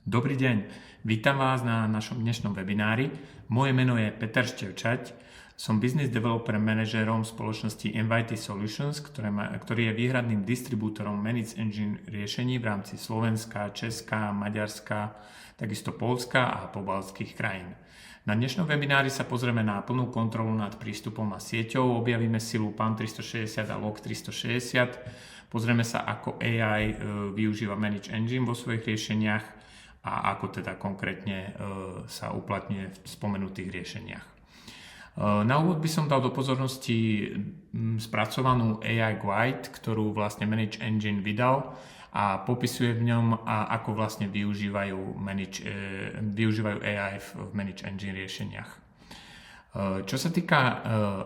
Dobrý deň, vítam vás na našom dnešnom webinári. Moje meno je Peter Števčať, som business developer manažérom spoločnosti MVT Solutions, ktorý je výhradným distribútorom Managed Engine riešení v rámci Slovenska, Česka, Maďarska, takisto Poľska a pobaltských krajín. Na dnešnom webinári sa pozrieme na plnú kontrolu nad prístupom a sieťou, objavíme silu PAM 360 a Log 360, pozrieme sa, ako AI využíva Managed Engine vo svojich riešeniach a ako teda konkrétne sa uplatňuje v spomenutých riešeniach. Na úvod by som dal do pozornosti spracovanú AI Guide, ktorú vlastne Managed Engine vydal a popisuje v ňom, ako vlastne využívajú AI v Managed Engine riešeniach. Čo sa týka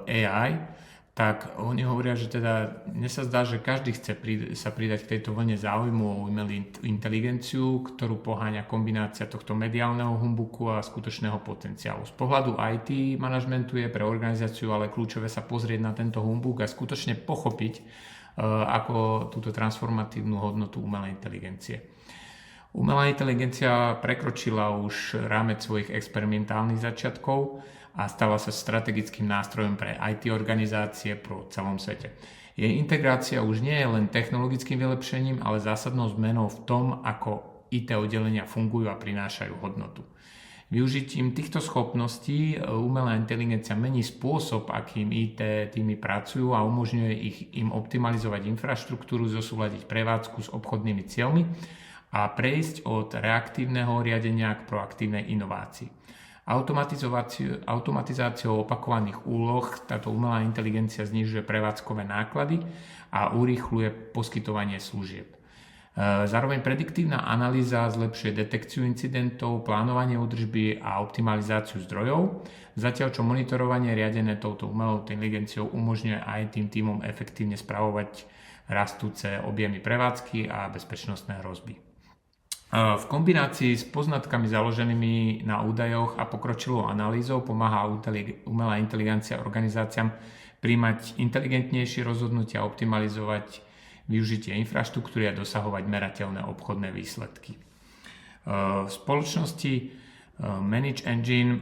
AI, tak oni hovoria, že teda mne sa zdá, že každý chce sa pridať k tejto vlne záujmu o umelú inteligenciu, ktorú poháňa kombinácia tohto mediálneho humbuku a skutočného potenciálu. Z pohľadu IT manažmentu je pre organizáciu ale kľúčové sa pozrieť na tento humbuk a skutočne pochopiť, ako túto transformatívnu hodnotu umelej inteligencie. Umelá inteligencia prekročila už rámec svojich experimentálnych začiatkov a stala sa strategickým nástrojom pre IT organizácie po celom svete. Jej integrácia už nie je len technologickým vylepšením, ale zásadnou zmenou v tom, ako IT oddelenia fungujú a prinášajú hodnotu. Využitím týchto schopností umelá inteligencia mení spôsob, akým IT týmy pracujú a umožňuje im optimalizovať infraštruktúru, zosúladiť prevádzku s obchodnými cieľmi a prejsť od reaktívneho riadenia k proaktívnej inovácii. Automatizáciou opakovaných úloh táto umelá inteligencia znižuje prevádzkové náklady a urýchľuje poskytovanie služieb. Zároveň prediktívna analýza zlepšuje detekciu incidentov, plánovanie údržby a optimalizáciu zdrojov, zatiaľ čo monitorovanie riadené touto umelou inteligenciou umožňuje aj tým tímom efektívne spravovať rastúce objemy prevádzky a bezpečnostné hrozby. V kombinácii s poznatkami založenými na údajoch a pokročilou analýzou pomáha umelá inteligencia organizáciám príjmať inteligentnejšie rozhodnutia a optimalizovať využitie infraštruktúry a dosahovať merateľné obchodné výsledky. V spoločnosti Managed Engine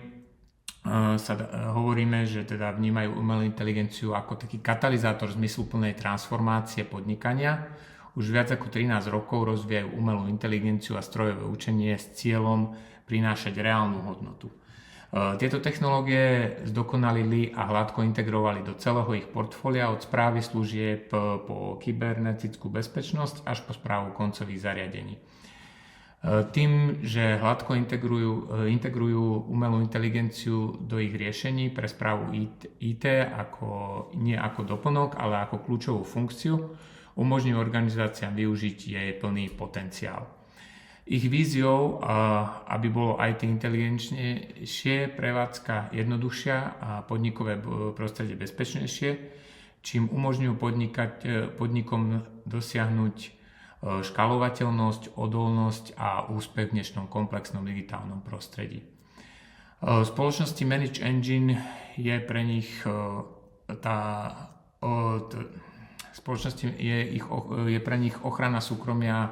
hovoríme, že teda vnímajú umelú inteligenciu ako taký katalizátor zmysluplnej transformácie podnikania. Už viac ako 13 rokov rozvíjajú umelú inteligenciu a strojové učenie s cieľom prinášať reálnu hodnotu. Tieto technológie zdokonalili a hladko integrovali do celého ich portfólia od správy služieb po kybernetickú bezpečnosť až po správu koncových zariadení. Tým, že hladko integrujú umelú inteligenciu do ich riešení pre správu IT nie ako doplnok, ale ako kľúčovú funkciu, umožňujú organizáciám využiť jej plný potenciál. Ich víziou, aby bolo IT inteligenčnejšie, prevádzka jednoduchšia a podnikové prostredie bezpečnejšie, čím umožňujú podnikom dosiahnuť škálovateľnosť, odolnosť a úspech v dnešnom komplexnom digitálnom prostredí. Spoločnosti Managed Engine je pre nich ochrana súkromia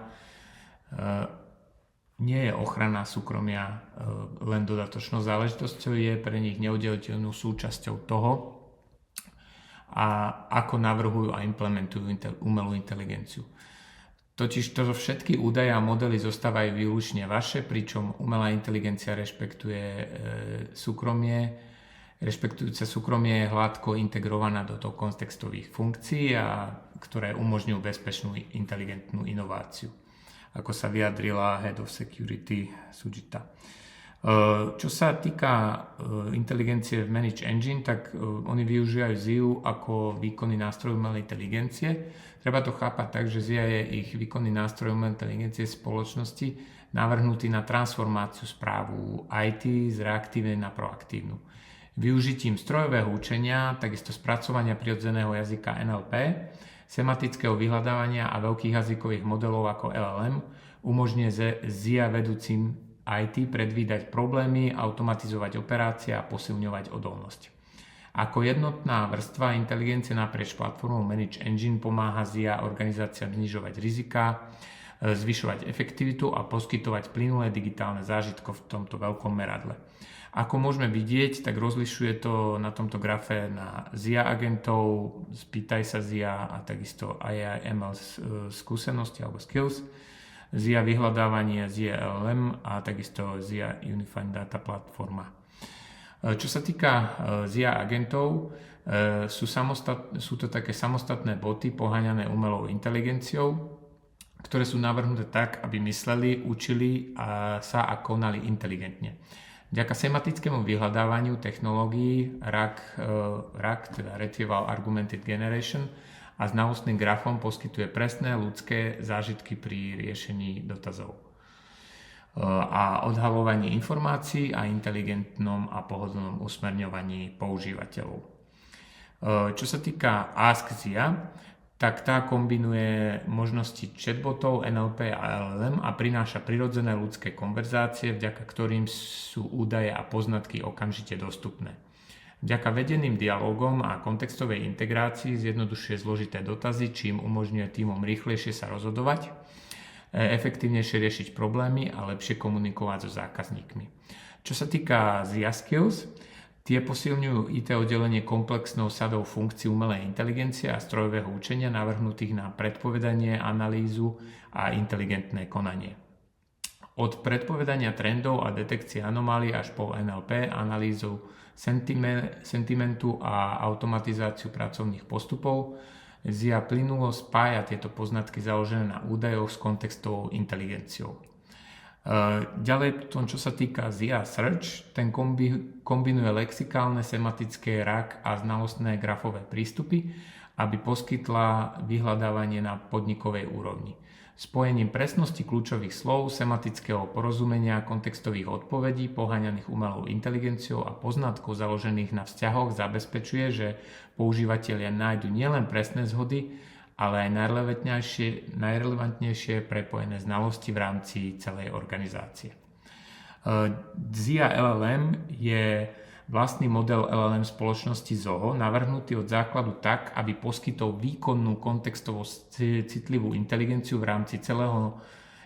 nie je ochrana súkromia len dodatočnou záležitosťou, je pre nich neoddeliteľnou súčasťou toho, a ako navrhujú a implementujú umelú inteligenciu. Totiž to všetky údaje a modely zostávajú výlučne vaše, pričom umelá inteligencia rešpektujúce súkromie je hladko integrovaná do toho kontextových funkcií, ktoré umožňujú bezpečnú inteligentnú inováciu, ako sa vyjadrila Head of Security Sujita. Čo sa týka inteligencie v Managed Engine, tak oni využívajú ZIA ako výkonný nástroj umelej inteligencie. Treba to chápať tak, že ZIA je ich výkonný nástroj umelej inteligencie spoločnosti navrhnutý na transformáciu správu IT z reaktívnej na proaktívnu. Využitím strojového učenia, takisto spracovania prirodzeného jazyka NLP, sematického vyhľadávania a veľkých jazykových modelov ako LLM umožňuje ZIA vedúcim IT predvídať problémy, automatizovať operácie a posilňovať odolnosť. Ako jednotná vrstva inteligencie naprieč platformou Managed Engine pomáha ZIA organizáciám znižovať rizika, zvyšovať efektivitu a poskytovať plynulé digitálne zážitko v tomto veľkom meradle. Ako môžeme vidieť, tak rozlišuje to na tomto grafe na ZIA agentov, spýtaj sa ZIA a takisto AI ML skúsenosti alebo skills, ZIA vyhľadávanie, ZIA LLM a takisto ZIA Unified Data Platforma. Čo sa týka ZIA agentov, sú to také samostatné boty poháňané umelou inteligenciou, ktoré sú navrhnuté tak, aby mysleli, učili sa a konali inteligentne. Vďaka semantickému vyhľadávaniu technológií RAG, teda Retrieval Augmented Generation, a znalostným grafom poskytuje presné ľudské zážitky pri riešení dotazov a odhaľovaní informácií a inteligentnom a pohodlnom usmerňovaní používateľov. Čo sa týka AskZIA, tak tá kombinuje možnosti chatbotov, NLP a LLM a prináša prirodzené ľudské konverzácie, vďaka ktorým sú údaje a poznatky okamžite dostupné. Vďaka vedeným dialogom a kontextovej integrácii zjednodušuje zložité dotazy, čím umožňuje tímom rýchlejšie sa rozhodovať, efektívnejšie riešiť problémy a lepšie komunikovať so zákazníkmi. Čo sa týka ZIA Skills, tie posilňujú IT oddelenie komplexnou sadou funkcií umelej inteligencie a strojového učenia navrhnutých na predpovedanie, analýzu a inteligentné konanie. Od predpovedania trendov a detekcie anomálií až po NLP, analýzu sentimentu a automatizáciu pracovných postupov, ZIA plynulo spája tieto poznatky založené na údajoch s kontextovou inteligenciou. Ďalej, čo sa týka ZIA Search, ten kombinuje lexikálne, sematické RAG a znalostné grafové prístupy, aby poskytla vyhľadávanie na podnikovej úrovni. Spojením presnosti kľúčových slov, sematického porozumenia, kontextových odpovedí poháňaných umelou inteligenciou a poznatkov založených na vzťahoch zabezpečuje, že používatelia nájdu nielen presné zhody, ale aj najrelevantnejšie prepojené znalosti v rámci celej organizácie. ZIA LLM je vlastný model LLM spoločnosti Zoho, navrhnutý od základu tak, aby poskytol výkonnú kontextovo citlivú inteligenciu v rámci celého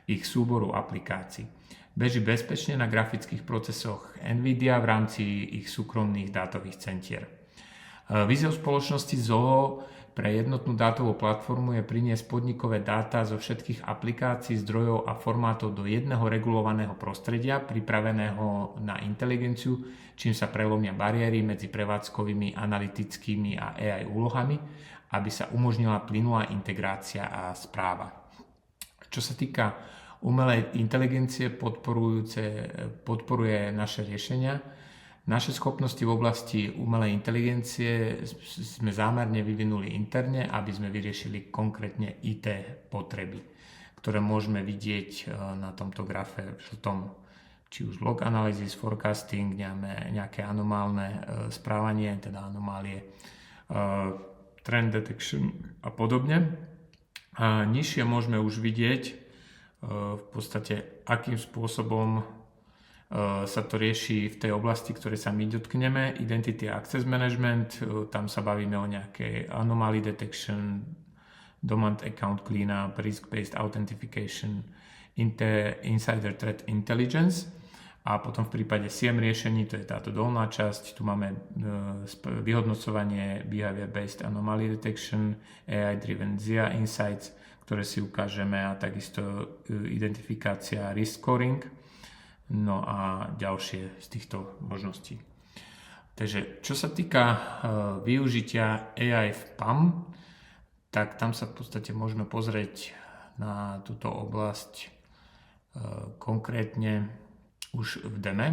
ich súboru aplikácií. Beží bezpečne na grafických procesoch NVIDIA v rámci ich súkromných dátových centier. Víziou spoločnosti Zoho pre jednotnú dátovú platformu je priniesť podnikové dáta zo všetkých aplikácií, zdrojov a formátov do jedného regulovaného prostredia pripraveného na inteligenciu, čím sa prelomia bariéry medzi prevádzkovými, analytickými a AI úlohami, aby sa umožnila plynulá integrácia a správa. Čo sa týka umelej inteligencie, podporuje naše riešenia. Naše schopnosti v oblasti umelej inteligencie sme zámerne vyvinuli interne, aby sme vyriešili konkrétne IT potreby, ktoré môžeme vidieť na tomto grafe v tom, či už log analysis, forecasting, nejaké anomálne správanie, teda anomálie, trend detection a podobne. A nižšie môžeme už vidieť v podstate, akým spôsobom sa to rieši v tej oblasti, ktorej sa my dotkneme, Identity Access Management, tam sa bavíme o nejakej anomaly detection, Domain Account Cleanup, Risk-Based Authentication, Insider Threat Intelligence a potom v prípade SIEM riešení, to je táto dolná časť, tu máme vyhodnocovanie Behavior-Based Anomaly Detection, AI-Driven ZIA Insights, ktoré si ukážeme a takisto identifikácia Risk Scoring. No a ďalšie z týchto možností. Takže čo sa týka využitia AI v PAM, tak tam sa v podstate môžeme pozrieť na túto oblasť konkrétne už v deme.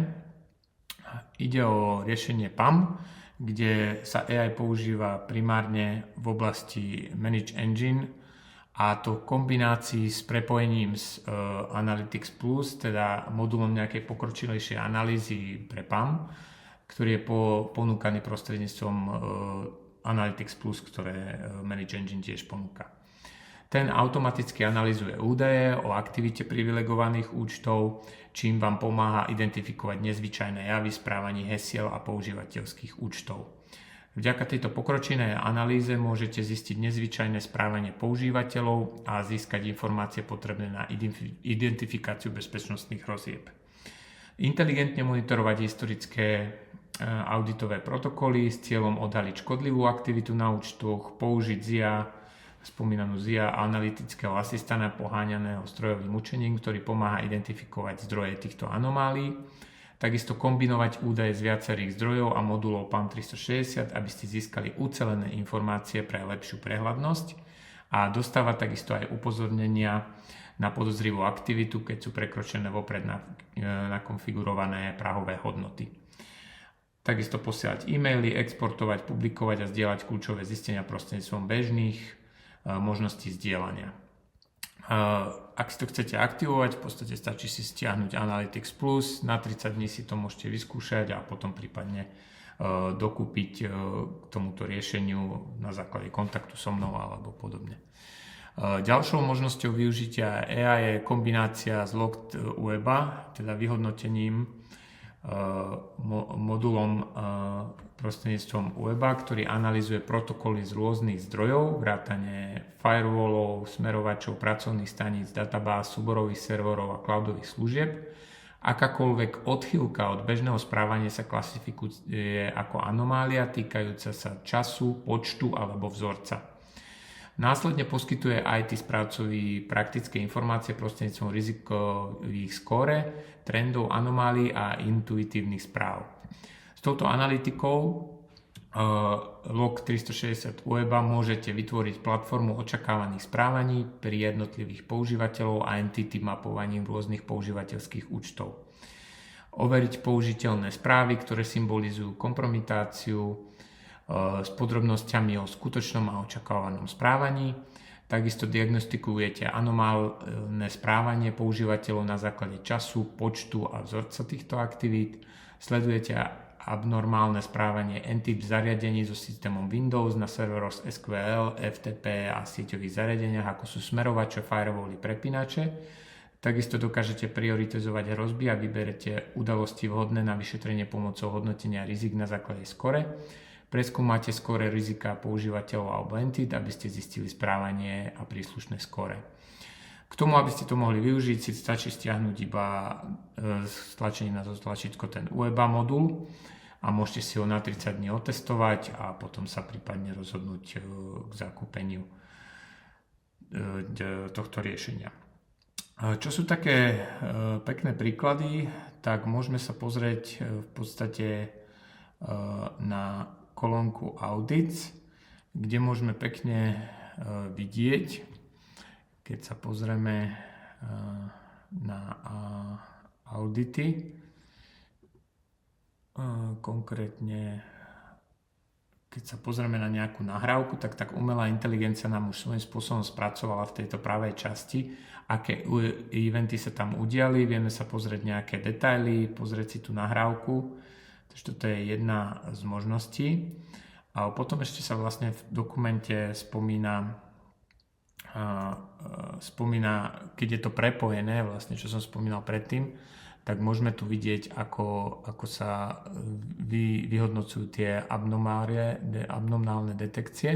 Ide o riešenie PAM, kde sa AI používa primárne v oblasti Manage Engine, a to v kombinácii s prepojením s Analytics Plus, teda modulom nejakej pokročilejšej analýzy pre PAM, ktorý je ponúkaný prostredníctvom Analytics Plus, ktoré Manage Engine tiež ponúka. Ten automaticky analyzuje údaje o aktivite privilegovaných účtov, čím vám pomáha identifikovať nezvyčajné javy, správanie hesiel a používateľských účtov. Vďaka tejto pokročilej analýze môžete zistiť nezvyčajné správanie používateľov a získať informácie potrebné na identifikáciu bezpečnostných hrozieb. Inteligentne monitorovať historické auditové protokoly s cieľom odhaliť škodlivú aktivitu na účtoch, použiť spomínanú ZIA analytického asistenta poháňaného strojovým učením, ktorý pomáha identifikovať zdroje týchto anomálií. Takisto kombinovať údaje z viacerých zdrojov a modulov PAM 360, aby ste získali ucelené informácie pre lepšiu prehľadnosť a dostávať takisto aj upozornenia na podozrivú aktivitu, keď sú prekročené vopred nakonfigurované prahové hodnoty. Takisto posielať e-maily, exportovať, publikovať a zdieľať kľúčové zistenia prostredníctvom bežných možností zdieľania. Ak si to chcete aktivovať, v podstate stačí si stiahnuť Analytics Plus, na 30 dní si to môžete vyskúšať a potom prípadne dokúpiť k tomuto riešeniu na základe kontaktu so mnou alebo podobne. Ďalšou možnosťou využitia AI je kombinácia s Logged Weba, teda vyhodnotením modulom prostredníctvom weba, ktorý analyzuje protokoly z rôznych zdrojov, vrátane firewallov, smerovačov, pracovných staníc, databáz, súborových serverov a cloudových služieb. Akákoľvek odchýlka od bežného správania sa klasifikuje ako anomália týkajúca sa času, počtu alebo vzorca. Následne poskytuje IT správcovi praktické informácie prostredníctvom rizikových skóre, trendov, anomálií a intuitívnych správ. S touto analytikou Log 360 Weba môžete vytvoriť platformu očakávaných správaní pri jednotlivých používateľov a entity mapovaním rôznych používateľských účtov. Overiť použiteľné správy, ktoré symbolizujú kompromitáciu, s podrobnosťami o skutočnom a očakávanom správaní. Takisto diagnostikujete anomálne správanie používateľov na základe času, počtu a vzorca týchto aktivít. Sledujete abnormálne správanie entít zariadení so systémom Windows na serveroch SQL, FTP a sieťových zariadeniach, ako sú smerovače, firewally, prepínače. Takisto dokážete prioritizovať hrozby a vyberete udalosti vhodné na vyšetrenie pomocou hodnotenia rizik na základe skore. Preskúmate skóre rizika používateľov alebo entít, aby ste zistili správanie a príslušné skóre. K tomu, aby ste to mohli využiť, si stačí stiahnuť iba stlačením na to tlačítko ten UEBA modul a môžete si ho na 30 dní otestovať a potom sa prípadne rozhodnúť k zakúpeniu tohto riešenia. Čo sú také pekné príklady, tak môžeme sa pozrieť v podstate na kolónku Audits, kde môžeme pekne vidieť, keď sa pozrieme na audity, konkrétne keď sa pozrieme na nejakú nahrávku, tak umelá inteligencia nám už svojím spôsobom spracovala v tejto pravej časti, aké eventy sa tam udiali, vieme sa pozrieť nejaké detaily, pozrieť si tú nahrávku. Takže toto je jedna z možností. A potom ešte sa vlastne v dokumente spomína, keď je to prepojené, vlastne čo som spomínal predtým, tak môžeme tu vidieť, ako sa vyhodnocujú tie abnormálne detekcie,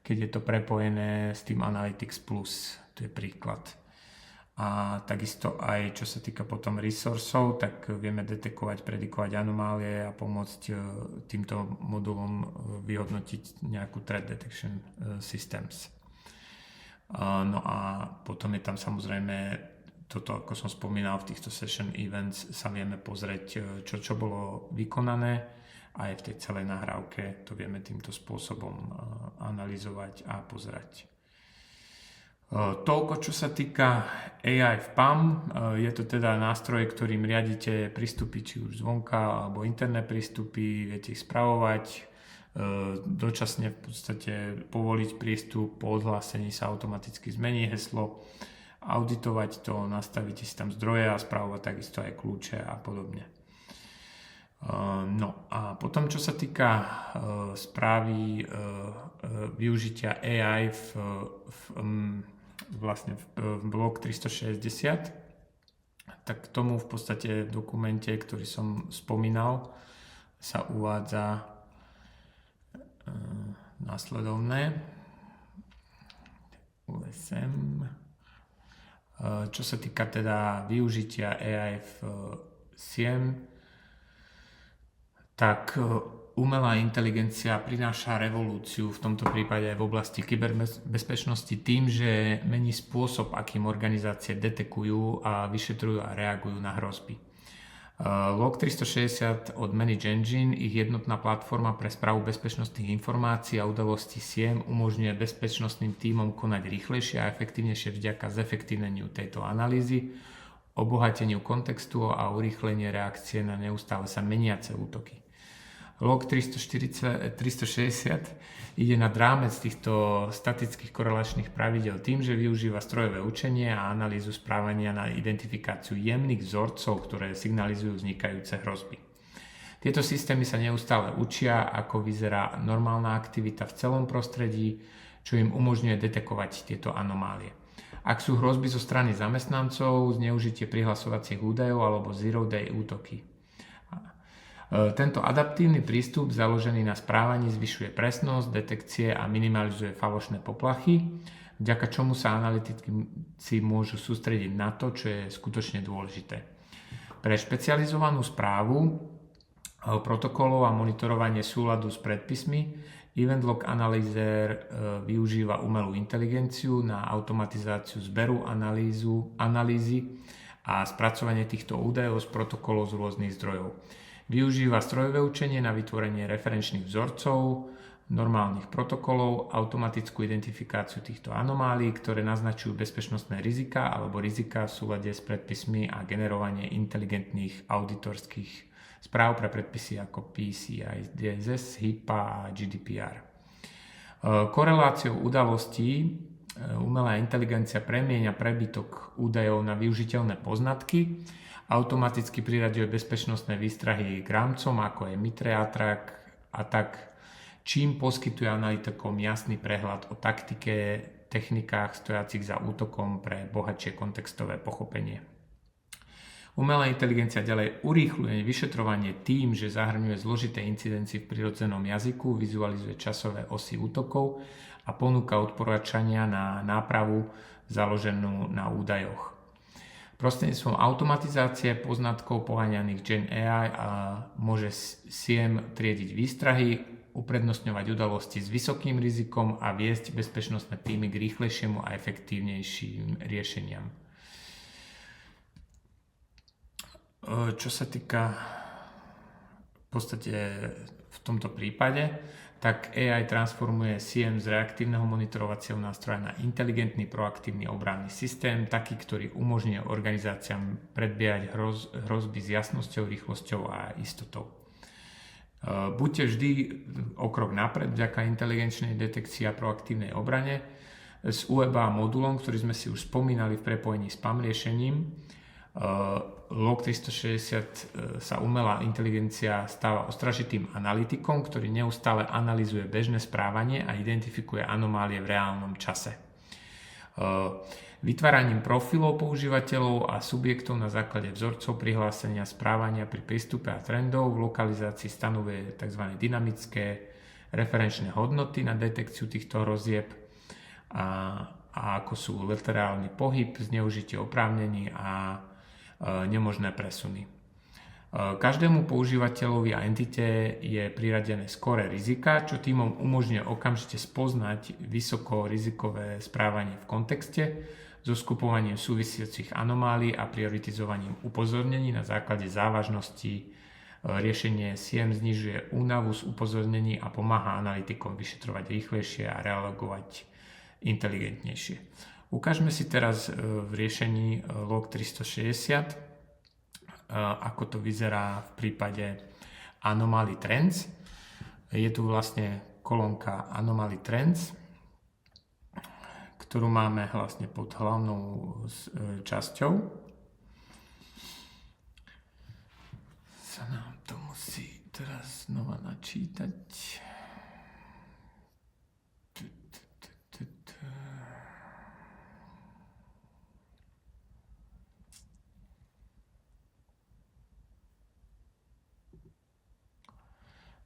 keď je to prepojené s tým Analytics Plus. To je príklad. A takisto aj čo sa týka potom resursov, tak vieme detekovať, predikovať anomálie a pomôcť týmto modulom vyhodnotiť nejakú threat detection systems. No a potom je tam samozrejme toto, ako som spomínal, v týchto session events sa vieme pozrieť, čo bolo vykonané a aj v tej celej nahrávke to vieme týmto spôsobom analyzovať a pozerať. Toľko, čo sa týka AI v PAM, je to teda nástroj, ktorým riadite prístupy, či už zvonka, alebo interné prístupy, viete ich spravovať, dočasne v podstate povoliť prístup, po odhlásení sa automaticky zmení heslo, auditovať to, nastavíte si tam zdroje a spravovať takisto aj kľúče a podobne. No a potom, čo sa týka správy využitia AI v Log 360, tak k tomu v podstate v dokumente, ktorý som spomínal, sa uvádza následovné. USM. Čo sa týka teda využitia AI v SIEM, tak umelá inteligencia prináša revolúciu v tomto prípade aj v oblasti kyberbezpečnosti tým, že mení spôsob, akým organizácie detekujú a vyšetrujú a reagujú na hrozby. Log 360 od Manage Engine, ich jednotná platforma pre správu bezpečnostných informácií a udalostí SIEM, umožňuje bezpečnostným tímom konať rýchlejšie a efektívnejšie vďaka zefektívneniu tejto analýzy, obohateniu kontextu a urýchlenie reakcie na neustále sa meniace útoky. Log 360 ide nad rámec týchto statických korelačných pravidel tým, že využíva strojové učenie a analýzu správania na identifikáciu jemných vzorcov, ktoré signalizujú vznikajúce hrozby. Tieto systémy sa neustále učia, ako vyzerá normálna aktivita v celom prostredí, čo im umožňuje detekovať tieto anomálie. Ak sú hrozby zo strany zamestnancov, zneužitie prihlasovacích údajov alebo zero-day útoky. Tento adaptívny prístup založený na správaní zvyšuje presnosť detekcie a minimalizuje falošné poplachy, vďaka čomu sa analytici môžu sústrediť na to, čo je skutočne dôležité. Pre špecializovanú správu protokolov a monitorovanie súladu s predpismi Event Log Analyzer využíva umelú inteligenciu na automatizáciu zberu, analýzy a spracovanie týchto údajov z protokolov z rôznych zdrojov. Využíva strojové učenie na vytvorenie referenčných vzorcov, normálnych protokolov, automatickú identifikáciu týchto anomálií, ktoré naznačujú bezpečnostné rizika alebo rizika v súlade s predpismi a generovanie inteligentných auditorských správ pre predpisy ako PCI DSS, HIPAA a GDPR. Koreláciou udalostí umelá inteligencia premieňa prebytok údajov na využiteľné poznatky, automaticky priraďuje bezpečnostné výstrahy k rámcom, ako je Mitre a tak, čím poskytuje analytikom jasný prehľad o taktike, technikách stojacich za útokom pre bohatšie kontextové pochopenie. Umelá inteligencia ďalej urýchľuje vyšetrovanie tým, že zahrňuje zložité incidencie v prirodzenom jazyku, vizualizuje časové osy útokov a ponúka odporúčania na nápravu založenú na údajoch. Prostredníctvom automatizácie poznatkov poháňaných Gen AI môže SIEM triediť výstrahy, uprednostňovať udalosti s vysokým rizikom a viesť bezpečnostné týmy k rýchlejšiemu a efektívnejším riešeniam. Čo sa týka v podstate v tomto prípade, tak AI transformuje SIEM z reaktívneho monitorovacieho nástroja na inteligentný, proaktívny obranný systém, taký, ktorý umožňuje organizáciám predbiehať hrozby s jasnosťou, rýchlosťou a istotou. Buďte vždy o krok napred vďaka inteligenčnej detekcii a proaktívnej obrane. S UEBA modulom, ktorý sme si už spomínali v prepojení s PAM riešením, Log 360 sa umelá inteligencia stáva ostražitým analytikom, ktorý neustále analyzuje bežné správanie a identifikuje anomálie v reálnom čase. Vytváraním profilov používateľov a subjektov na základe vzorcov prihlásenia správania pri prístupe a trendov v lokalizácii stanovuje tzv. Dynamické referenčné hodnoty na detekciu týchto hrozieb a ako sú laterálny pohyb, zneužitie oprávnení a nemožné presuny. Každému používateľovi a entite je priradené skóre rizika, čo týmom umožňuje okamžite spoznať vysokorizikové správanie v kontexte so skupovaním súvisiacich anomálií a prioritizovaním upozornení na základe závažnosti. Riešenie SIEM znižuje únavu z upozornení a pomáha analytikom vyšetrovať rýchlejšie a reagovať inteligentnejšie. Ukážme si teraz v riešení Log 360, ako to vyzerá v prípade Anomaly Trends. Je tu vlastne kolónka Anomaly Trends, ktorú máme vlastne pod hlavnou časťou. Sa nám to musí teraz znova načítať.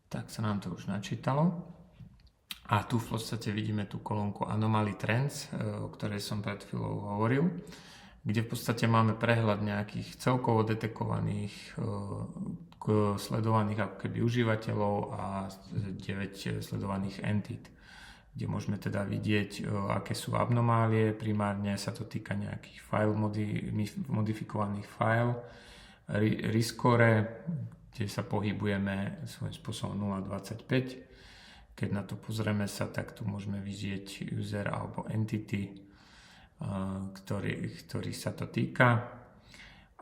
Tak sa nám to už načítalo. A tu v podstate vidíme tú kolónku Anomaly Trends, o ktorej som pred chvíľou hovoril, kde v podstate máme prehľad nejakých celkovo detekovaných, sledovaných ako keby užívateľov a 9 sledovaných entít, kde môžeme teda vidieť, aké sú abnormálie. Primárne sa to týka nejakých modifikovaných file, riscore, kde sa pohybujeme svojím spôsobom 0,25. Keď na to pozrieme sa, tak tu môžeme vidieť user alebo entity, ktorý sa to týka.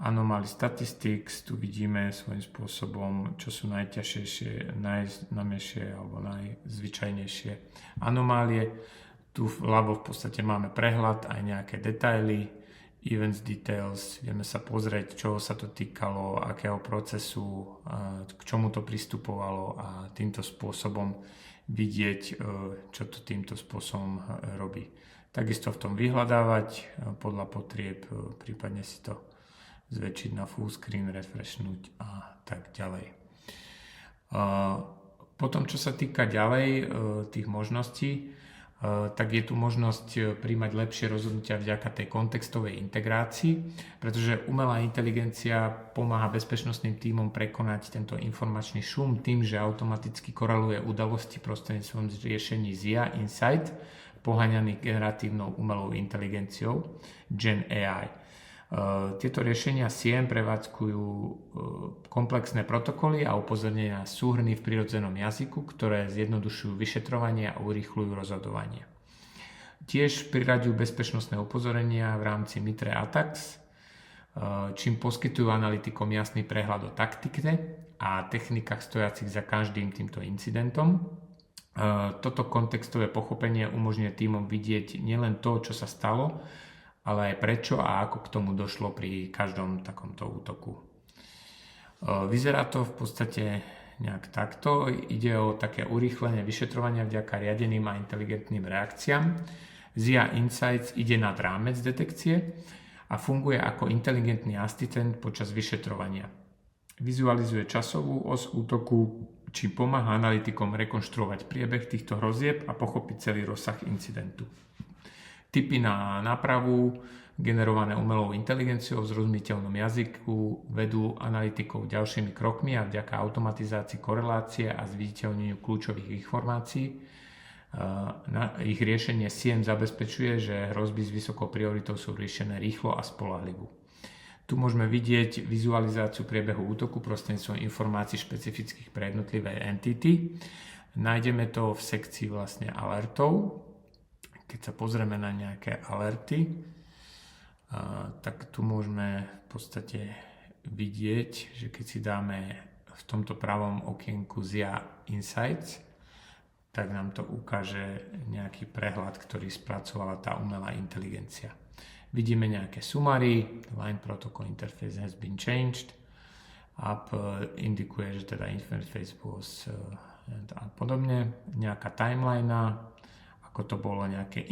Anomaly statistics, tu vidíme svojím spôsobom, čo sú najznámejšie alebo najzvyčajnejšie anomálie. Tu vľavo v podstate máme prehľad, aj nejaké detaily, events details, vieme sa pozrieť, čoho sa to týkalo, akého procesu, k čomu to pristupovalo a týmto spôsobom vidieť, čo to týmto spôsobom robí. Takisto v tom vyhľadávať podľa potrieb, prípadne si to zväčšiť na full screen, refreshnúť a tak ďalej. Potom, čo sa týka ďalej tých možností, tak je tu možnosť príjmať lepšie rozhodnutia vďaka tej kontextovej integrácii, pretože umelá inteligencia pomáha bezpečnostným tímom prekonať tento informačný šum tým, že automaticky koreluje udalosti prostredníctvom riešení ZIA Insight, poháňaných generatívnou umelou inteligenciou Gen AI. Tieto riešenia SIEM prevádzkujú komplexné protokoly a upozornenia na súhrny v prirodzenom jazyku, ktoré zjednodušujú vyšetrovanie a urýchľujú rozhodovanie. Tiež priraďujú bezpečnostné upozorenia v rámci Mitre Attacks, čím poskytujú analytikom jasný prehľad o taktike a technikách stojacich za každým týmto incidentom. Toto kontextové pochopenie umožňuje tímom vidieť nielen to, čo sa stalo, ale aj prečo a ako k tomu došlo pri každom takomto útoku. Vyzerá to v podstate nejak takto. Ide o také urýchlenie vyšetrovania vďaka riadeným a inteligentným reakciám. ZIA Insights ide nad rámec detekcie a funguje ako inteligentný asistent počas vyšetrovania. Vizualizuje časovú os útoku, či pomáha analytikom rekonštruovať priebeh týchto hrozieb a pochopiť celý rozsah incidentu. Tipy na nápravu generované umelou inteligenciou v zrozumiteľnom jazyku vedú analytikov ďalšími krokmi a vďaka automatizácii korelácie a zviditeľneniu kľúčových informácií ich riešenie SIEM zabezpečuje, že hrozby s vysokou prioritou sú riešené rýchlo a spoľahlivo. Tu môžeme vidieť vizualizáciu priebehu útoku prostredníctvom informácií špecifických pre jednotlivé entity. Nájdeme to v sekcii vlastne alertov. Keď sa pozrieme na nejaké alerty, tak tu môžeme v podstate vidieť, že keď si dáme v tomto pravom okienku ZIA Insights, tak nám to ukáže nejaký prehľad, ktorý spracovala tá umelá inteligencia. Vidíme nejaké sumary, line protocol interface has been changed, up indikuje, že teda interface was a podobne, nejaká timeline, ako to bolo, nejaké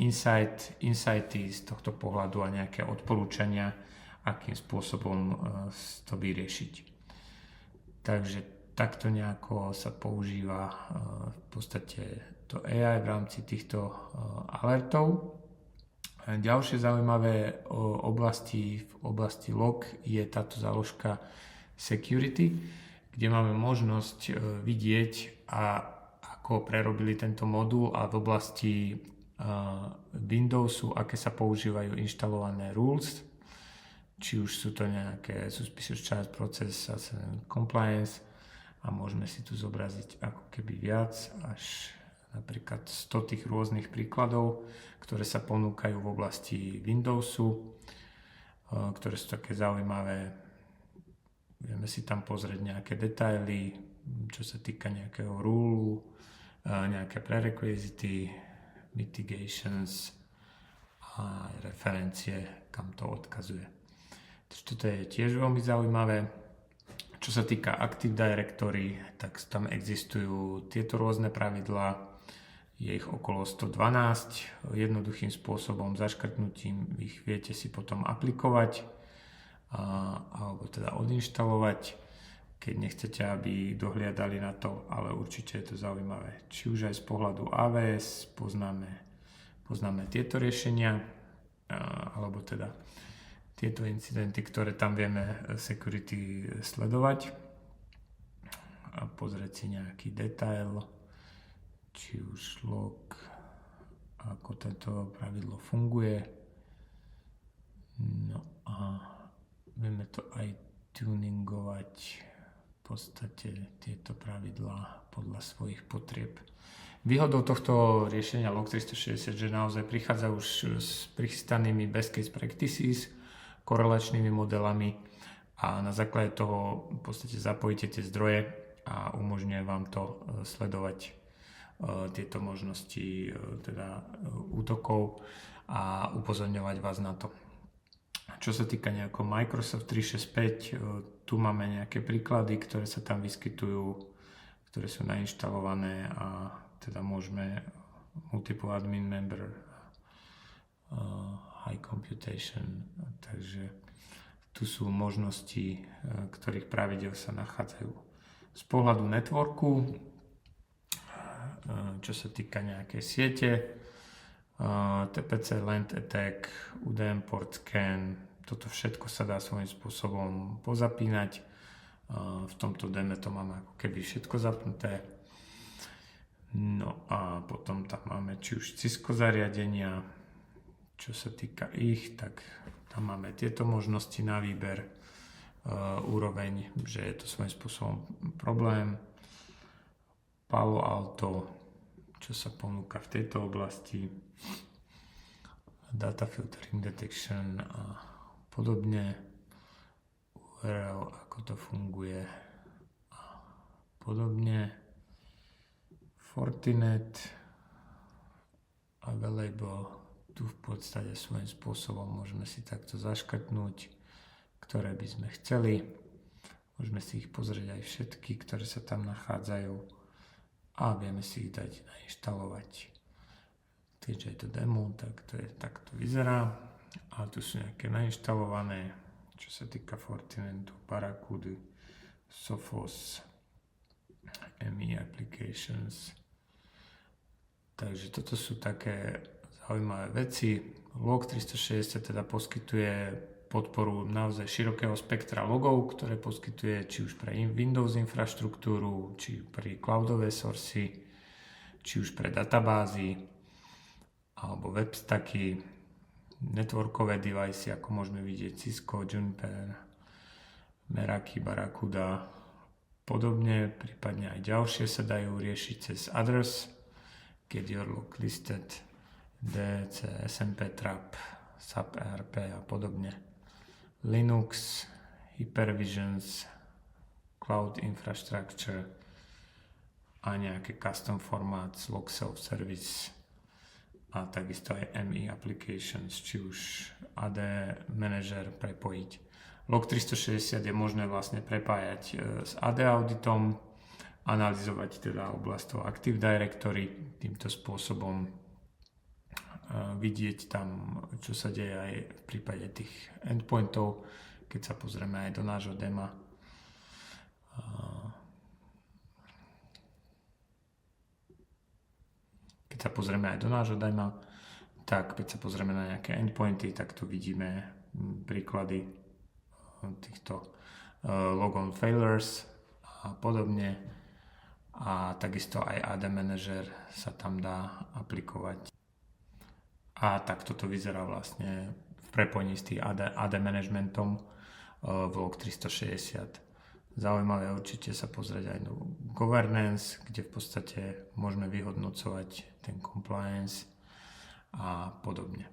insighty z tohto pohľadu a nejaké odporúčania, akým spôsobom to vyriešiť. Takže takto nejako sa používa v podstate to AI v rámci týchto alertov. Ďalšie zaujímavé oblasti v oblasti log je táto záložka security, kde máme možnosť vidieť ako prerobili tento modul a v oblasti Windowsu, aké sa používajú inštalované rules, či už sú to nejaké suspicious child process a compliance a môžeme si tu zobraziť ako keby viac, až napríklad 100 tých rôznych príkladov, ktoré sa ponúkajú v oblasti Windowsu, ktoré sú také zaujímavé. Vieme si tam pozrieť nejaké detaily, čo sa týka nejakého rule, nejaké prerequisity, mitigations a referencie, kam to odkazuje. Toto je tiež veľmi zaujímavé. Čo sa týka Active Directory, tak tam existujú tieto rôzne pravidlá. Je ich okolo 112. Jednoduchým spôsobom, zaškrtnutím ich viete si potom aplikovať alebo teda odinštalovať. keď nechcete, aby dohliadali na to, ale určite je to zaujímavé. Či už aj z pohľadu AWS poznáme tieto riešenia, alebo teda tieto incidenty, ktoré tam vieme security sledovať a pozrieť si nejaký detail, či už log, ako toto pravidlo funguje. No a vieme to aj tuningovať v podstate tieto pravidlá podľa svojich potrieb. Výhodou tohto riešenia Log360, že naozaj prichádza už s prichystanými best case practices, korelačnými modelami a na základe toho v podstate zapojíte tie zdroje a umožňuje vám to sledovať tieto možnosti teda útokov a upozorňovať vás na to. Čo sa týka nejakého Microsoft 365, tu máme nejaké príklady, ktoré sa tam vyskytujú, ktoré sú nainštalované a teda môžeme multiple admin member, high computation, takže tu sú možnosti, ktorých pravidel sa nachádzajú. Z pohľadu networku, čo sa týka nejakej siete, TPC, LAN attack, UDM port scan, toto všetko sa dá svojím spôsobom pozapínať. V tomto deme to máme ako keby všetko zapnuté. No a potom tam máme či už Cisco zariadenia, čo sa týka ich, tak tam máme tieto možnosti na výber, úroveň, že je to svojím spôsobom problém. Palo Alto, čo sa ponúka v tejto oblasti, data filtering detection a podobne, URL, ako to funguje a podobne, Fortinet, available, tu v podstate svojím spôsobom môžeme si takto zaškrtnúť, ktoré by sme chceli, môžeme si ich pozrieť aj všetky, ktoré sa tam nachádzajú a vieme si ich dať nainštalovať. Keďže je to demo, tak takto vyzerá. A tu sú nejaké nainštalované, čo sa týka Fortinetu, Barracuda, Sophos, ME Applications. Takže toto sú také zaujímavé veci. Log360 teda poskytuje podporu naozaj širokého spektra logov, ktoré poskytuje či už pre Windows infraštruktúru, či pre cloudové sourcy, či už pre databázy, alebo webstacky, networkové device, ako môžeme vidieť Cisco, Juniper, Meraki, Barracuda, podobne, prípadne aj ďalšie sa dajú riešiť cez others, get your log listed, DC, SMP Trap, SAP ERP a podobne. Linux, Hypervisions, Cloud Infrastructure a nejaké custom formats, log self-service a takisto aj ME Applications, či už AD Manager prepojiť. Log360 je možné vlastne prepájať s AD auditom, analyzovať teda oblasť toho Active Directory, týmto spôsobom vidieť tam, čo sa deje aj v prípade tých endpointov, keď sa pozrieme aj do nášho dema. Tak keď sa pozrieme na nejaké endpointy, tak tu vidíme príklady týchto logon failures a podobne. A takisto aj AD Manager sa tam dá aplikovať. A takto to vyzerá vlastne v prepojení s tým AD managementom v Log360. Zaujímavé určite sa pozrieť aj do governance, kde v podstate môžeme vyhodnocovať ten compliance a podobne.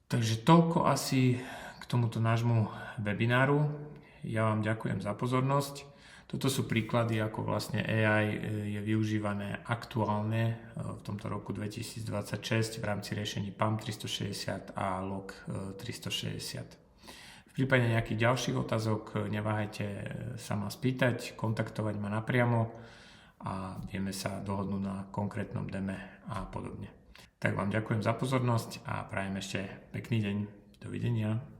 Takže toľko asi k tomuto nášmu webináru. Ja vám ďakujem za pozornosť. Toto sú príklady, ako vlastne AI je využívané aktuálne v tomto roku 2026 v rámci riešení PAM 360 a Log 360. V prípade nejakých ďalších otázok neváhajte sa ma spýtať, kontaktovať ma napriamo a vieme sa dohodnúť na konkrétnom deme a podobne. Tak vám ďakujem za pozornosť a prajem ešte pekný deň. Dovidenia.